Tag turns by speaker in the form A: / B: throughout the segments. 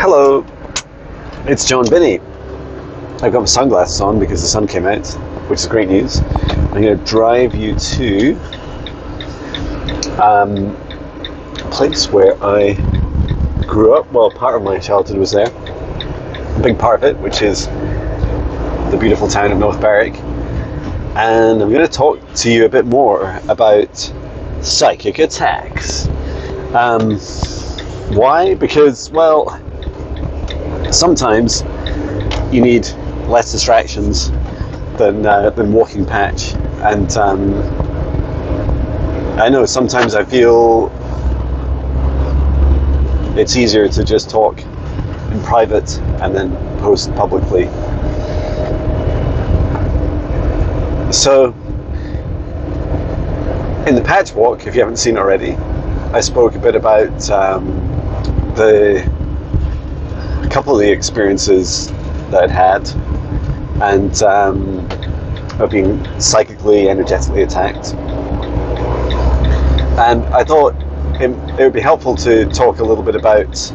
A: Hello, it's John Binnie. I've got my sunglasses on because the sun came out, which is great news. I'm going to drive you to a place where I grew up. Well, part of my childhood was there. A big part of it, which is the beautiful town of North Berwick. And I'm going to talk to you a bit more about psychic attacks. Why? Because, well, sometimes you need less distractions than walking patch, and I know sometimes I feel it's easier to just talk in private and then post publicly. So in the patch walk, if you haven't seen it already, I spoke a bit about a couple of the experiences that I'd had, and of being psychically, energetically attacked. And I thought it would be helpful to talk a little bit about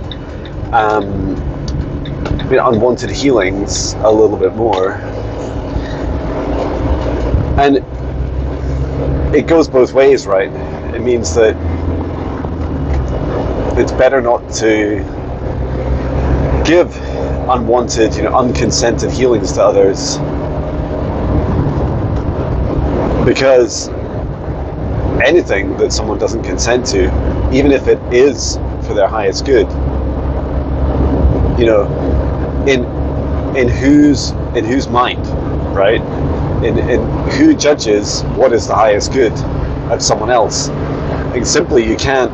A: unwanted healings a little bit more. And it goes both ways, right? It means that it's better not to give unwanted, unconsented healings to others, because anything that someone doesn't consent to, even if it is for their highest good, in whose mind, right? In who judges what is the highest good of someone else? And simply, you can't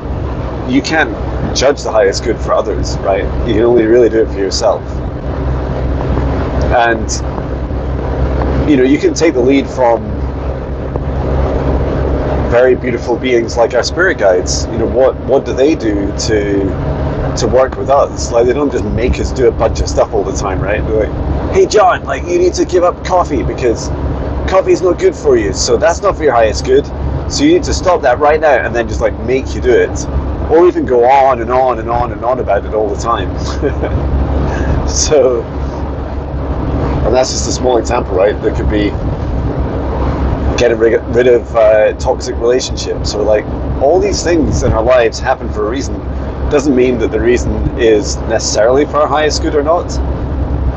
A: judge the highest good for others, right? You can only really do it for yourself. And you can take the lead from very beautiful beings like our spirit guides. What do they do to work with us? Like, they don't just make us do a bunch of stuff all the time, right? They're like, hey John, you need to give up coffee because coffee is not good for you, so that's not for your highest good, so you need to stop that right now, and then just make you do it, or even go on and on and on and on about it all the time. So, and that's just a small example, right? There could be getting rid of toxic relationships, or all these things in our lives happen for a reason. Doesn't mean that the reason is necessarily for our highest good or not,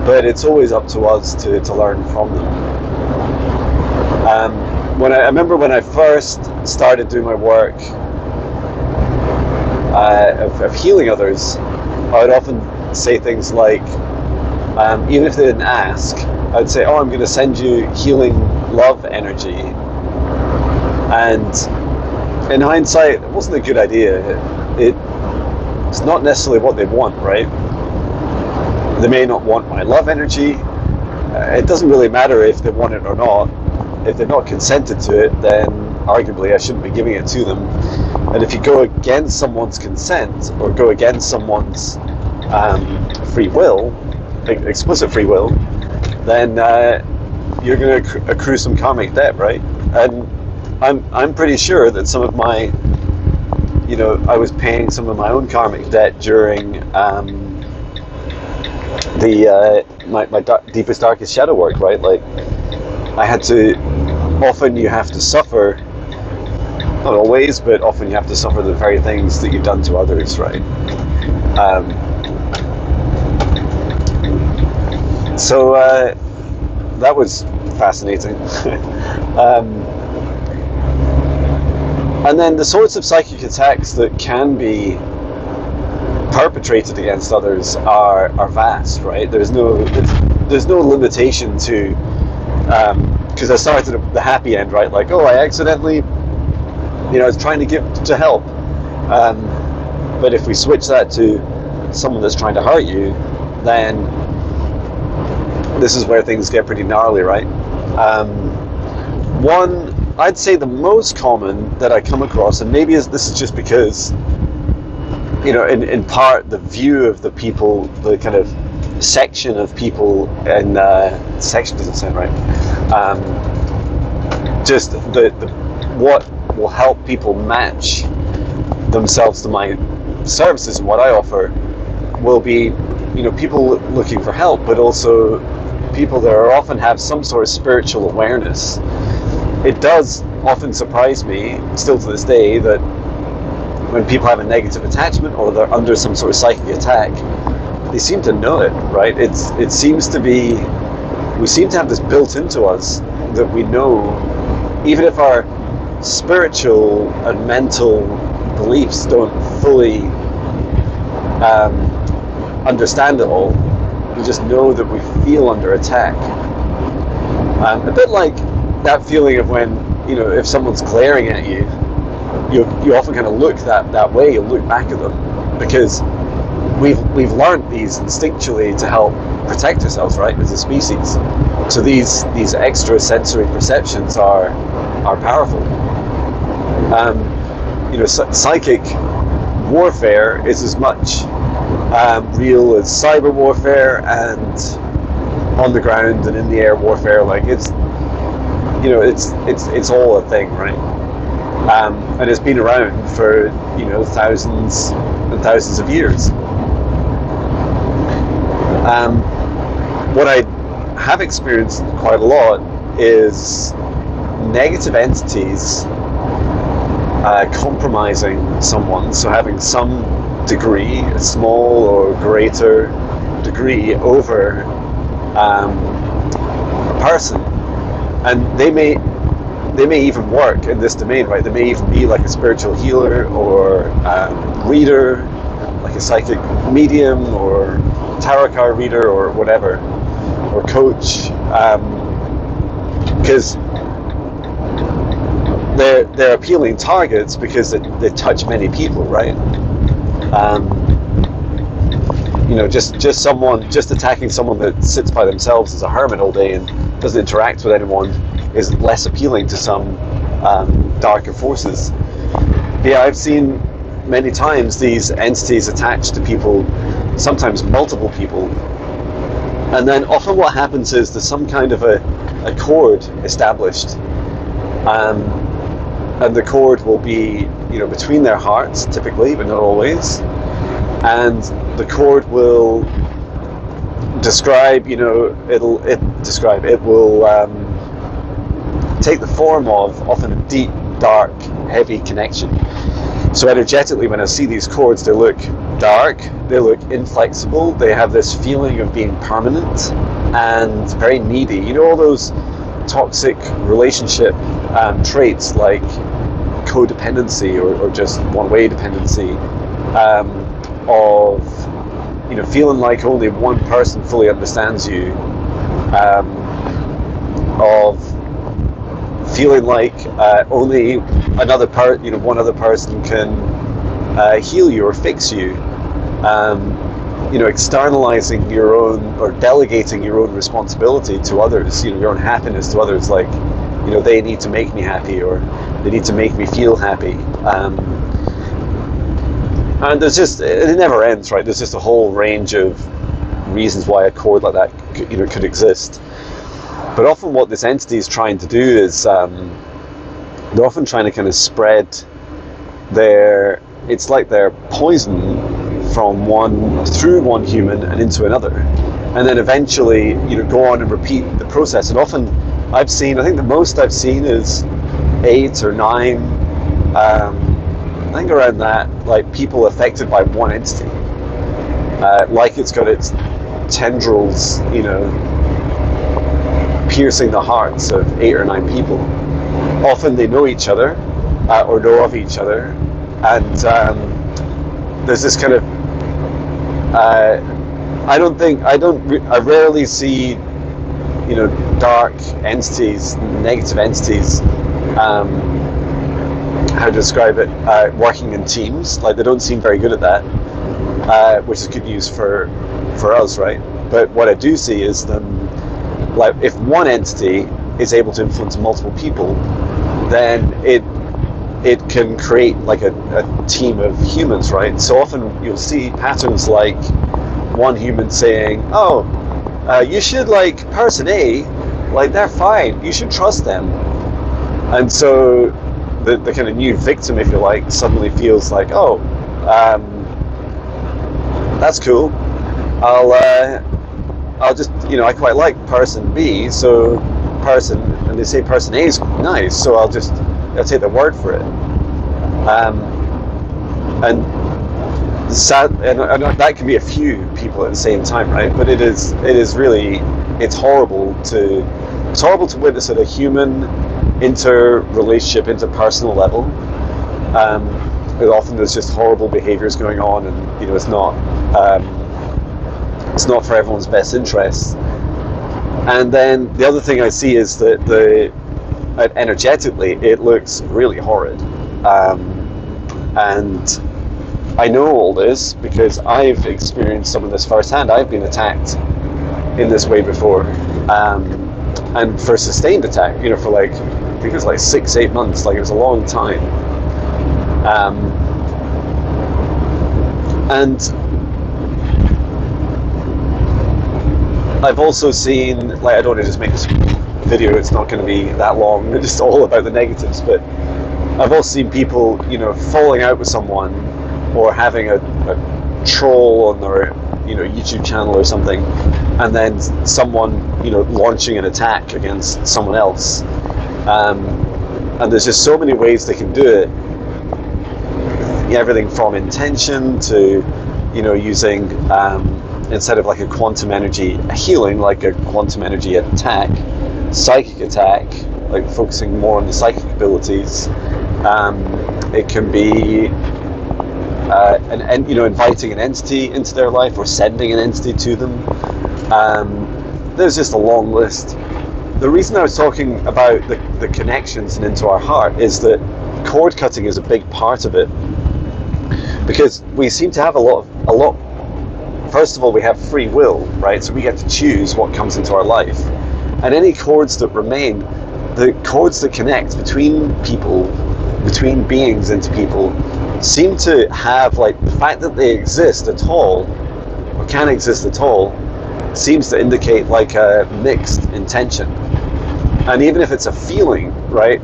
A: but it's always up to us to learn from them. I remember when I first started doing my work of healing others, I would often say things like, even if they didn't ask, I'd say, I'm going to send you healing love energy. And in hindsight, it wasn't a good idea. It's not necessarily what they want, right? They may not want my love energy. It doesn't really matter if they want it or not. If they're not consented to it, then arguably I shouldn't be giving it to them. And if you go against someone's consent, or go against someone's free will, explicit free will, then you're going to accrue some karmic debt, right? And I'm pretty sure that some of my, I was paying some of my own karmic debt during my deepest, darkest shadow work, right? Often you have to suffer, not always, but often you have to suffer the very things that you've done to others, right? So that was fascinating. And then the sorts of psychic attacks that can be perpetrated against others are vast, right? There's no limitation to, because I started at the happy end, right? I accidentally, I was trying to give to help. But if we switch that to someone that's trying to hurt you, then this is where things get pretty gnarly, right? I'd say the most common that I come across, and maybe this is just because, in part the view of the people, the kind of section of people, and section doesn't sound right, just what will help people match themselves to my services and what I offer will be people looking for help, but also people that are often have some sort of spiritual awareness. It does often surprise me, still to this day, that when people have a negative attachment or they're under some sort of psychic attack, they seem to know it, right? It seems to be, we seem to have this built into us that we know, even if our spiritual and mental beliefs don't fully understand it all, we just know that we feel under attack. A bit like that feeling of when, if someone's glaring at you, you often kind of look that way, you look back at them, because we've learned these instinctually to help protect ourselves, right, as a species. So these extra sensory perceptions are powerful. Psychic warfare is as much real as cyber warfare and on the ground and in the air warfare. Like it's all a thing, right? And it's been around for thousands and thousands of years. What I have experienced quite a lot is negative entities compromising someone, so having some degree, a small or greater degree over a person, and they may even work in this domain, right? They may even be like a spiritual healer or reader, like a psychic medium or tarot card reader or whatever, or coach, because they're appealing targets because they touch many people, right? Just attacking someone that sits by themselves as a hermit all day and doesn't interact with anyone is less appealing to some darker forces. Yeah, I've seen many times these entities attached to people, sometimes multiple people, and then often what happens is there's some kind of a cord established, and the cord will be between their hearts typically, but not always, and the cord will describe, it will take the form of often a deep, dark, heavy connection. So energetically, when I see these cords, they look dark, they look inflexible, they have this feeling of being permanent and very needy. All those toxic relationship traits like codependency or just one-way dependency, of feeling like only one person fully understands you, of feeling like only one other person can heal you or fix you, externalizing your own or delegating your own responsibility to others, your own happiness to others, like they need to make me happy or they need to make me feel happy, and it never ends, right? There's just a whole range of reasons why a cord like that could exist. But often what this entity is trying to do is they're often trying to kind of spread it's like their poison through one human and into another, and then eventually go on and repeat the process. And often I think the most I've seen is 8 or 9, I think around that, like people affected by one entity, like it's got its tendrils piercing the hearts of 8 or 9 people. Often they know each other or know of each other, and there's this kind of I rarely see dark entities, negative entities, how to describe it, working in teams. Like they don't seem very good at that, which is good news for us, right? But what I do see is them, like if one entity is able to influence multiple people, then it can create like a team of humans, right? So often you'll see patterns like one human saying, you should like person A, like they're fine, you should trust them. And so the kind of new victim, if you like, suddenly feels like, that's cool. I'll just, I quite like person B, so person, and they say person A is nice, so I'll take the word for it. And sad, and that can be a few people at the same time, right? But it's horrible to witness at a human interrelationship, interpersonal level. Often there's just horrible behaviours going on, and it's not for everyone's best interests. And then the other thing I see is that energetically it looks really horrid, and I know all this because I've experienced some of this firsthand. I've been attacked in this way before, and for sustained attack, for like, I think it was like 6-8 months, like it was a long time. And I've also seen, like, I don't want to just make this video, it's not going to be that long, it's just all about the negatives, but I've also seen people, falling out with someone, or having a troll on their, YouTube channel or something, and then someone, launching an attack against someone else. And there's just so many ways they can do it. Everything from intention to, using, instead of like a quantum energy healing, like a quantum energy attack, psychic attack, like focusing more on the psychic abilities. It can be inviting an entity into their life, or sending an entity to them. There's just a long list. The reason I was talking about the connections and into our heart is that cord cutting is a big part of it, because we seem to have a lot. First of all, we have free will, right? So we get to choose what comes into our life, and any cords that remain, the cords that connect between people, between beings into people, seem to have, like, the fact that they exist at all, or can exist at all, seems to indicate like a mixed intention. And even if it's a feeling, right,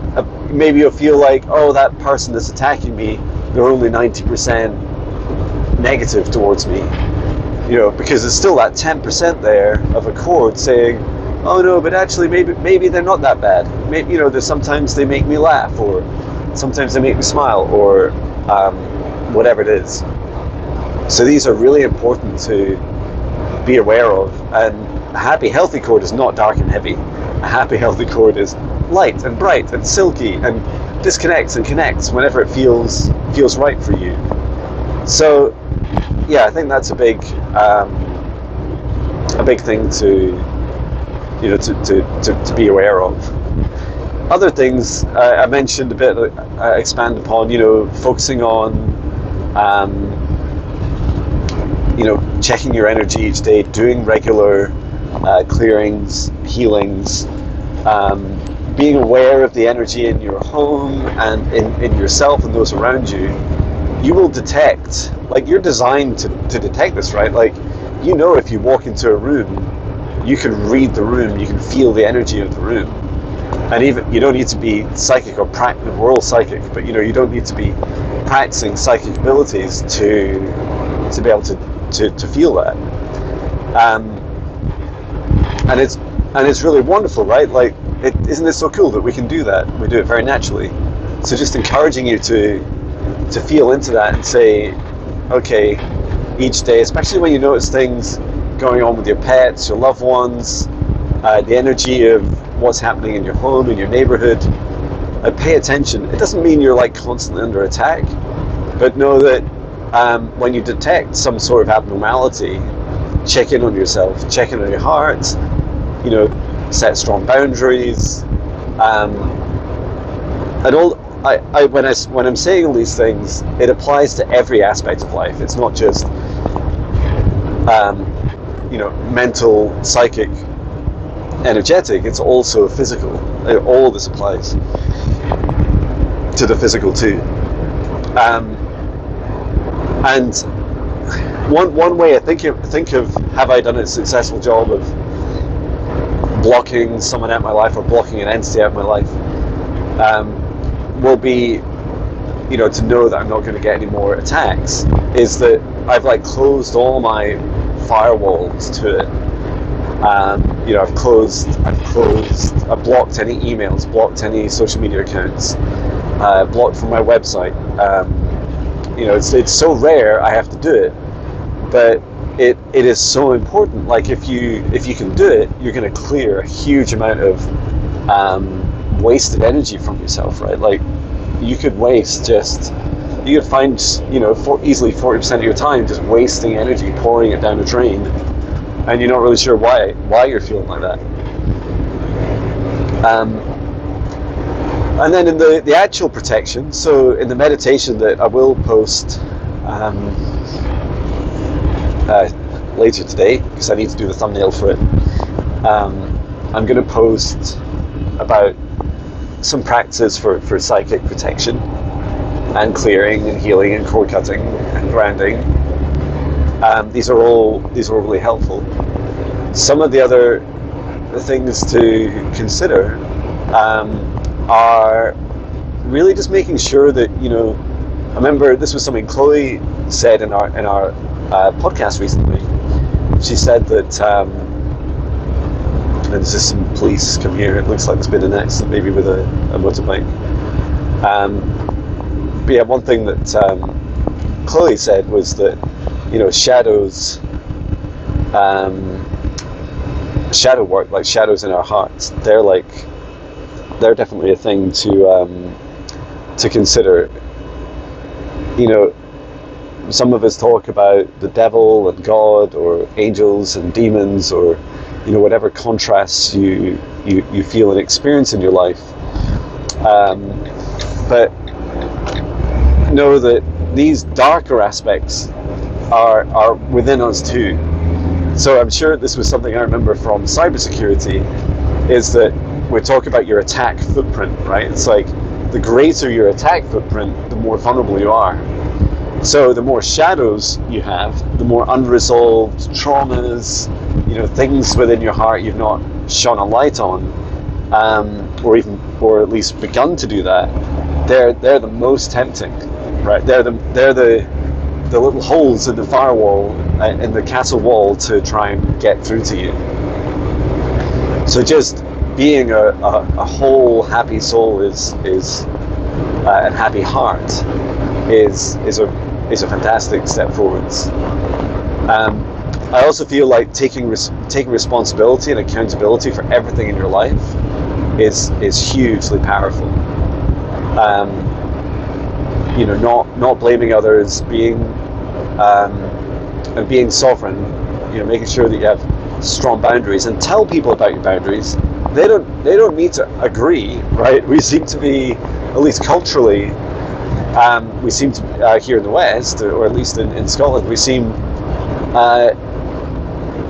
A: maybe you'll feel like, oh, that person that's attacking me, they're only 90% negative towards me, because there's still that 10% there of a cord saying, oh no, but actually maybe they're not that bad. Maybe, there's sometimes they make me laugh, or sometimes they make me smile, or whatever it is. So these are really important to be aware of. And a happy, healthy cord is not dark and heavy. A happy, healthy cord is light and bright and silky, and disconnects and connects whenever it feels right for you. So, yeah, I think that's a big thing to be aware of. Other things I mentioned a bit, expand upon, focusing on, checking your energy each day, doing regular clearings, healings, being aware of the energy in your home and in yourself and those around you. You will detect, like, you're designed to detect this, right? Like, if you walk into a room, you can read the room, you can feel the energy of the room. And even, you don't need to be psychic or we're all psychic, but you don't need to be practicing psychic abilities to be able to feel that. And it's really wonderful, right? Like, isn't it so cool that we can do that? We do it very naturally. So just encouraging you to feel into that and say, okay, each day, especially when you notice things going on with your pets, your loved ones, the energy of what's happening in your home, in your neighborhood, pay attention. It doesn't mean you're like constantly under attack, but know that when you detect some sort of abnormality, check in on yourself, check in on your heart, set strong boundaries, and all. When I'm saying all these things, it applies to every aspect of life. It's not just mental, psychic, energetic. It's also physical. All of this applies to the physical too. And one way I think of have I done a successful job of blocking someone out of my life, or blocking an entity out of my life, will be, to know that I'm not going to get any more attacks, is that I've closed all my firewalls to it. I've blocked any emails, blocked any social media accounts, blocked from my website. It's so rare I have to do it, but it is so important. Like if you can do it, you're going to clear a huge amount of wasted energy from yourself, right? Like you could find easily 40% of your time just wasting energy, pouring it down the drain, and you're not really sure why you're feeling like that. And then in the actual protection, so in the meditation that I will post later today, because I need to do the thumbnail for it, I'm going to post about some practices for psychic protection and clearing and healing and cord cutting and grounding. These are all really helpful. Some of the other things to consider are really just making sure that, I remember this was something Chloe said in our podcast recently. She said that, and there's just some police come here, it looks like there's been an accident maybe with a motorbike. But yeah, one thing that Chloe said was that, shadows, shadow work, like shadows in our hearts, they're definitely a thing to consider. Some of us talk about the devil and God, or angels and demons, or whatever contrasts you feel and experience in your life. But know that these darker aspects are within us too. So I'm sure this was something I remember from cybersecurity, is that we're talking about your attack footprint, right? It's like the greater your attack footprint, the more vulnerable you are. So the more shadows you have, the more unresolved traumas, things within your heart you've not shone a light on, or at least begun to do that. They're the most tempting, right? They're the little holes in the firewall, in the castle wall, to try and get through to you. So just being a whole happy soul and happy heart is a fantastic step forwards. I also feel like taking responsibility and accountability for everything in your life is hugely powerful. Not blaming others, being sovereign, making sure that you have strong boundaries, and tell people about your boundaries. They don't need to agree, right? We seem to be, at least culturally, we seem to here in the West, or at least in Scotland,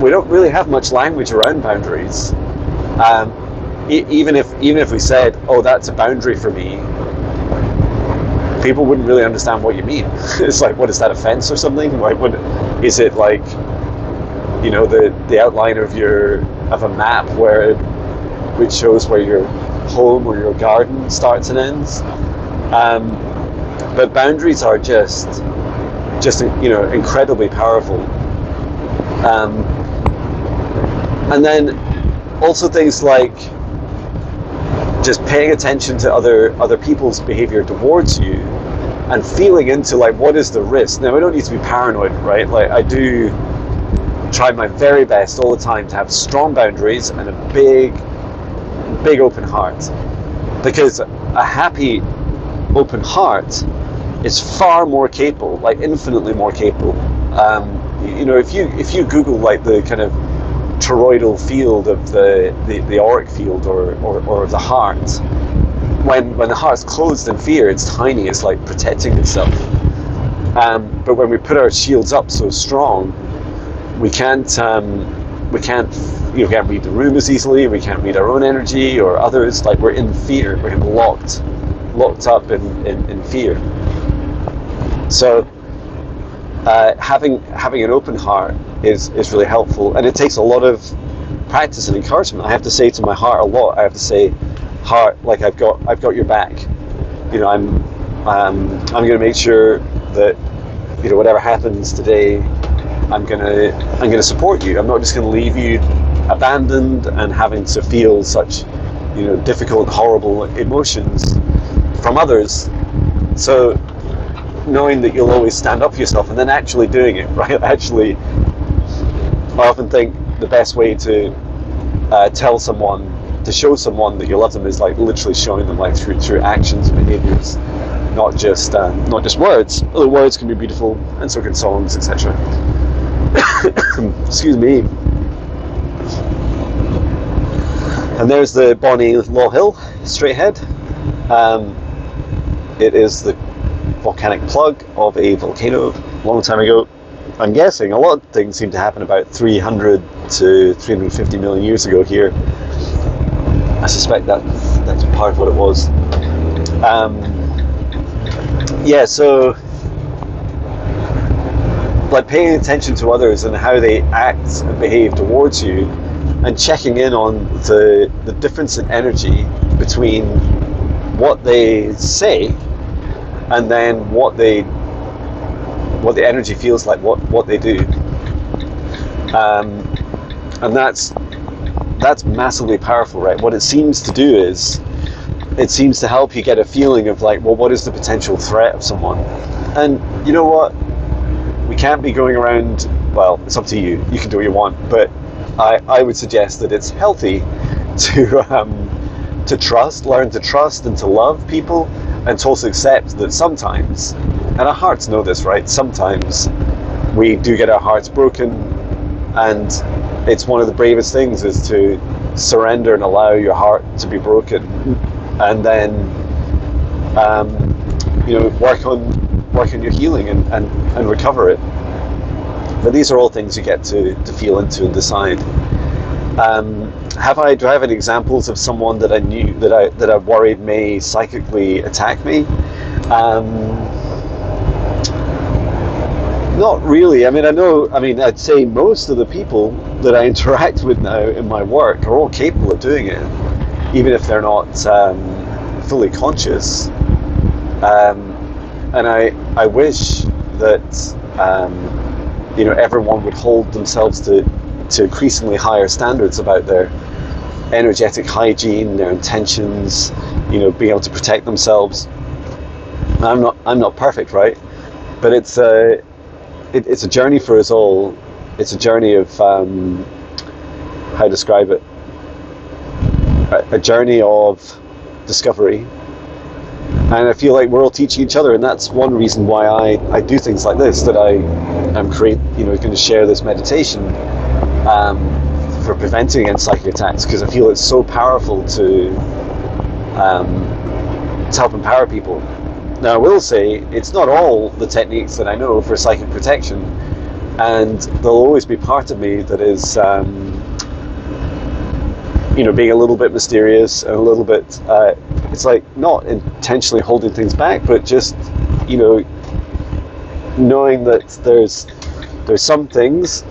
A: we don't really have much language around boundaries. Even if we said, "Oh, that's a boundary for me," people wouldn't really understand what you mean. It's like, what is that, a fence or something? Like, is it like, the outline of a map which shows where your home or your garden starts and ends? But boundaries are just incredibly powerful. And then also things like just paying attention to other people's behavior towards you, and feeling into like, what is the risk? Now, we don't need to be paranoid, right? Like, I do try my very best all the time to have strong boundaries and a big open heart, because a happy open heart is far more capable, like infinitely more capable. If you Google like the kind of toroidal field of the auric field or the heart, when the heart's closed in fear, it's tiny, it's like protecting itself. But when we put our shields up so strong, we can't read the room as easily, we can't read our own energy or others, like we're in fear, we're locked up in fear. So having an open heart is really helpful, and it takes a lot of practice and encouragement. I have to say to my heart a lot. I have to say, heart, like I've got your back. I'm going to make sure that whatever happens today, I'm gonna support you. I'm not just gonna leave you abandoned and having to feel such, difficult, horrible emotions from others. So knowing that you'll always stand up for yourself, and then actually doing it, right? Actually, I often think the best way to show someone that you love them is like literally showing them, like through actions and behaviors, not just words. Although words can be beautiful, and so can songs, etc. Excuse me. And there's the Binnie Law Hill straight ahead. It is the volcanic plug of a volcano a long time ago. I'm guessing a lot of things seem to happen about 300 to 350 million years ago here. I suspect that's part of what it was. So like paying attention to others and how they act and behave towards you, and checking in on the difference in energy between what they say and then what the energy feels like, what they do, and that's massively powerful, right? What it seems to do is it seems to help you get a feeling of like, well, what is the potential threat of someone? And you know what? We can't be going around, well, it's up to you. You can do what you want, but I would suggest that it's healthy to trust, learn to trust and to love people, and to also accept that sometimes, and our hearts know this, right? Sometimes we do get our hearts broken, and it's one of the bravest things is to surrender and allow your heart to be broken, and then work on your healing and recover it. But these are all things you get to feel into and decide. Do I have any examples of someone that I knew that I worried may psychically attack me? Not really. I'd say most of the people that I interact with now in my work are all capable of doing it, even if they're not fully conscious. And I wish that everyone would hold themselves to increasingly higher standards about their energetic hygiene, their intentions, being able to protect themselves. I'm not perfect, right? But it's a journey for us all. It's a journey of how to describe it. A journey of discovery. And I feel like we're all teaching each other, and that's one reason why I do things like this, that I am going to share this meditation for preventing against psychic attacks, because I feel it's so powerful to help empower people. Now I will say, it's not all the techniques that I know for psychic protection, and there'll always be part of me that is being a little bit mysterious and a little bit it's like not intentionally holding things back, but just knowing that there's some things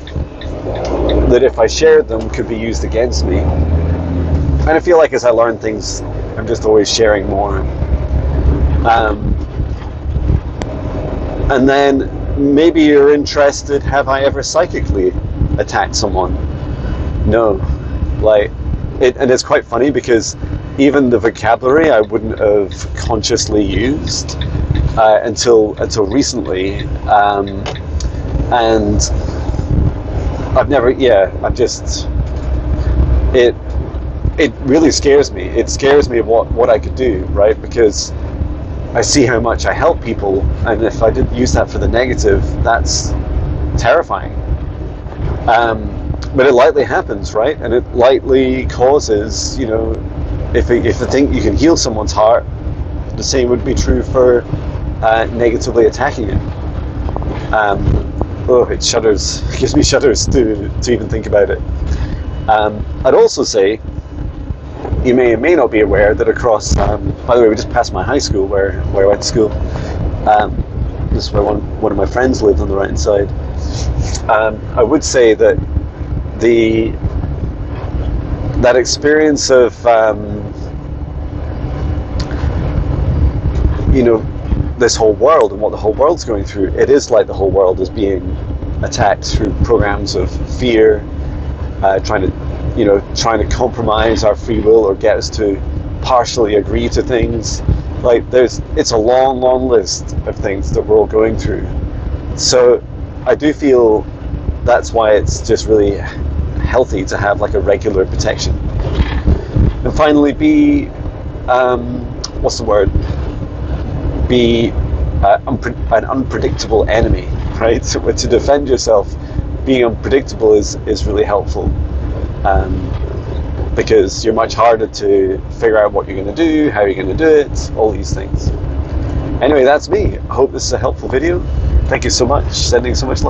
A: that if I shared them could be used against me. And I feel like as I learn things, I'm just always sharing more. And then maybe you're interested, have I ever psychically attacked someone? No. And it's quite funny because even the vocabulary I wouldn't have consciously used until recently, and I've never. It really scares me. It scares me of what I could do, right? Because I see how much I help people, and if I did use that for the negative, that's terrifying. But it lightly happens, right? And it lightly causes, if you think you can heal someone's heart, the same would be true for negatively attacking it. It shudders. It gives me shudders to even think about it. I'd also say, you may or may not be aware that across, by the way, we just passed my high school where I went to school. This is where one of my friends lived on the right hand side. I would say that that experience of this whole world and what the whole world's going through, it is like the whole world is being attacked through programs of fear, trying to compromise our free will or get us to partially agree to things. Like it's a long list of things that we're all going through. So I do feel that's why it's just really healthy to have like a regular protection. And finally, be an unpredictable enemy, right? So to defend yourself, being unpredictable is really helpful, because you're much harder to figure out what you're going to do, how you're going to do it, all these things. Anyway, that's me. I hope this is a helpful video. Thank you so much. Sending so much love.